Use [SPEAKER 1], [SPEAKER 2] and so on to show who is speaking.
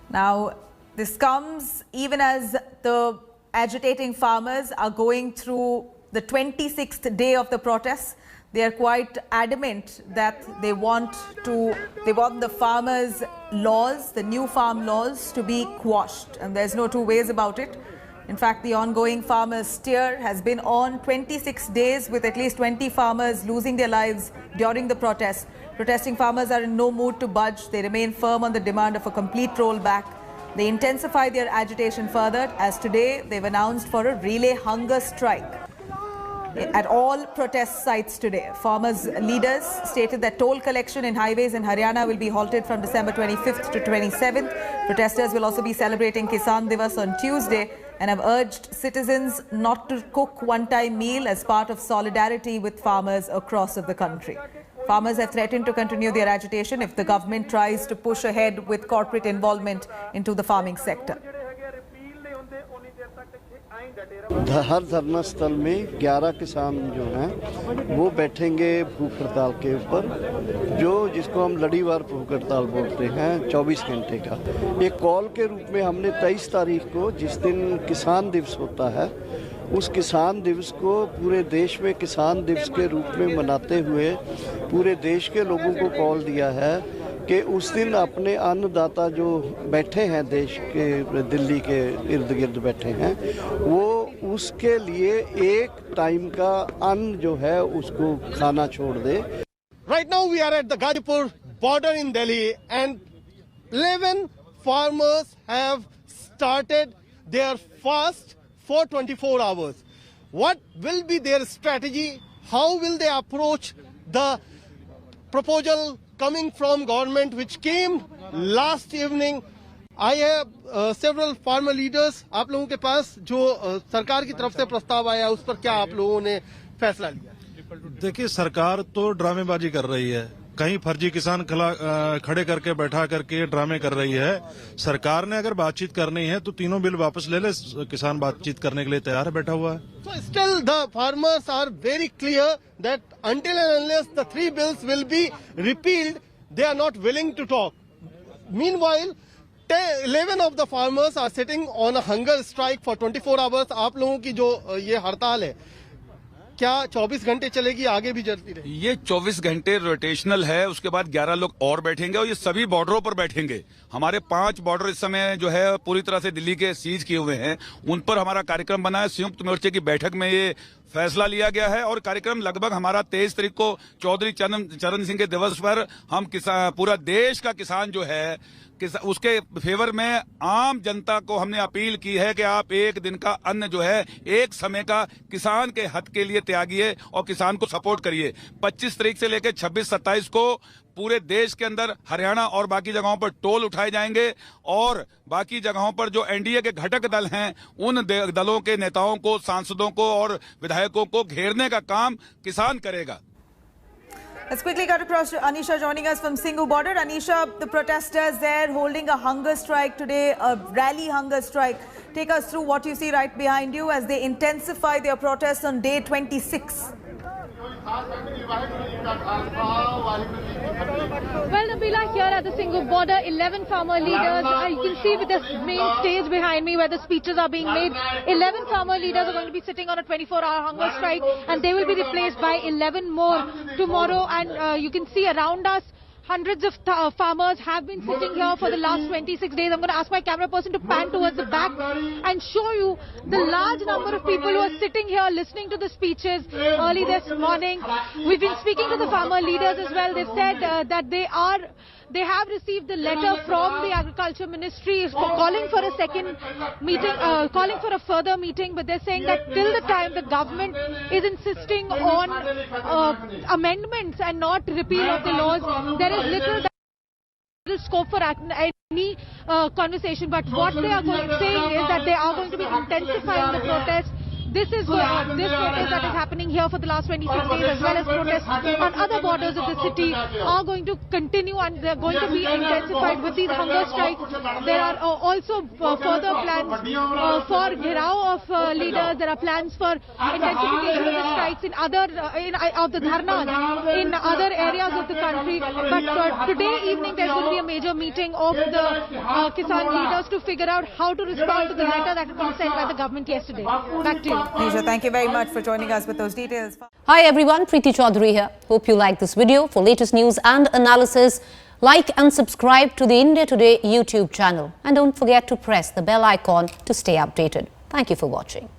[SPEAKER 1] Now, this comes even as the agitating farmers are going through the 26th day of the protests. They are quite adamant that they want the farmers' laws, the new farm laws, to be quashed, and there's no two ways about it. In fact, the ongoing farmers' steer has been on 26 days, with at least 20 farmers losing their lives during the protests. Protesting farmers are in no mood to budge. They remain firm on the demand of a complete rollback. They intensify their agitation further, as today they've announced for a relay hunger strike at all protest sites today. Farmers' leaders stated that toll collection in highways in Haryana will be halted from December 25th to 27th. Protesters will also be celebrating Kisan Divas on Tuesday and have urged citizens not to cook one-time meal as part of solidarity with farmers across the country. Farmers have threatened to continue their agitation if the government tries to push ahead with corporate involvement into the farming sector.
[SPEAKER 2] हर धरना स्थल में 11 किसान जो हैं वो बैठेंगे भूख हड़ताल के ऊपर, जिसको हम लड़ीवार भूख हड़ताल बोलते हैं, 24 घंटे का। एक कॉल के रूप में हमने 23 तारीख को, जिस दिन किसान दिवस होता है, उस किसान दिवस को पूरे देश में किसान दिवस के रूप में मनाते हुए पूरे देश के लोगों को कॉल दिया है कि उस दिन अपने अन्नदाता जो बैठे हैं देश के, दिल्ली के इर्द गिर्द बैठे हैं, वो उसके लिए एक टाइम का अन्न जो है उसको खाना छोड़ दे।
[SPEAKER 3] Right now we are at the Gazipur border in Delhi and 11 farmers have started their fast for 24 hours. What will be their strategy? How will they approach the proposal coming from government which came last evening? I have several farmer leaders. आप लोगों के पास जो सरकार की तरफ से प्रस्ताव आया उस पर क्या आप लोगों ने फैसला लिया?
[SPEAKER 4] देखिए, सरकार तो ड्रामेबाजी कर रही है, कहीं फर्जी किसान खड़े करके बैठा करके ड्रामे कर रही है। सरकार ने अगर बातचीत करनी है तो तीनों बिल वापस ले ले, किसान बातचीत करने के लिए तैयार है, बैठा हुआ है।
[SPEAKER 3] So still the farmers are very clear that until and unless the 3 bills will be repealed, they are not willing to talk. Meanwhile, 11 of the farmers are sitting on a hunger strike for 24 hours. आप लोगों की जो ये हड़ताल है, क्या 24 घंटे चलेगी, आगे भी चलती रहेगी?
[SPEAKER 5] ये 24 घंटे रोटेशनल है, उसके बाद 11 लोग और बैठेंगे और ये सभी बॉर्डरों पर बैठेंगे। हमारे 5 बॉर्डर इस समय जो है पूरी तरह से दिल्ली के सीज किए हुए हैं, उन पर हमारा कार्यक्रम बना है। संयुक्त मोर्चे की बैठक में ये फैसला लिया गया है और कार्यक्रम लगभग हमारा 23 तारीख को चौधरी चरण सिंह के दिवस पर हम पूरा देश का किसान जो है उसके फेवर में आम जनता को हमने अपील की है कि आप एक दिन का अन्न जो है एक समय का किसान के हक के लिए त्यागिए और किसान को सपोर्ट करिए। 25 तारीख से लेकर 26-27 को पूरे देश के अंदर हरियाणा और बाकी जगहों पर टोल उठाए जाएंगे और बाकी जगहों पर जो एनडीए के घटक दल हैं उन दलों के नेताओं को, सांसदों को और विधायकों को घेरने का काम किसान करेगा।
[SPEAKER 1] Let's quickly cut across to Anisha joining us from Singhu border. Anisha, the protesters there holding a hunger strike today, a rally hunger strike. Take us through what you see right behind you as they intensify their protests on day 26.
[SPEAKER 6] Well, Nabila, here at the Singhu border, 11 farmer leaders. You can see with this main stage behind me where the speeches are being made. 11 farmer leaders are going to be sitting on a 24-hour hunger strike, and they will be replaced by 11 more tomorrow. And you can see around us, hundreds of farmers have been sitting here for the last 26 days. I'm going to ask my camera person to pan towards the back and show you the large number of people who are sitting here listening to the speeches early this morning. We've been speaking to the farmer leaders as well. They've said that they have received the letter from the Agriculture Ministry calling for a second meeting, calling for a further meeting, but they're saying that till the time the government is insisting on amendments and not repeal of the laws, there is little scope for any conversation. But what they are saying is that they are going to be intensifying the protests. this protest that is happening here for the last 26 days, as well as protests on other borders of the city, are going to continue, and they're going to be intensified with these hunger strikes. There are also further plans for ghirao of leaders. There are plans for intensification of the strikes in other of the dharnas in other areas of the country. But today evening there's going to be a major meeting of the Kisan leaders to figure out how to respond to the letter that was sent by the government yesterday. Back to you.
[SPEAKER 1] Nisha, thank you very much for joining us with those details.
[SPEAKER 7] Hi everyone, Preeti Chaudhary here. Hope you like this video. For latest news and analysis, like and subscribe to the India Today YouTube channel. And don't forget to press the bell icon to stay updated. Thank you for watching.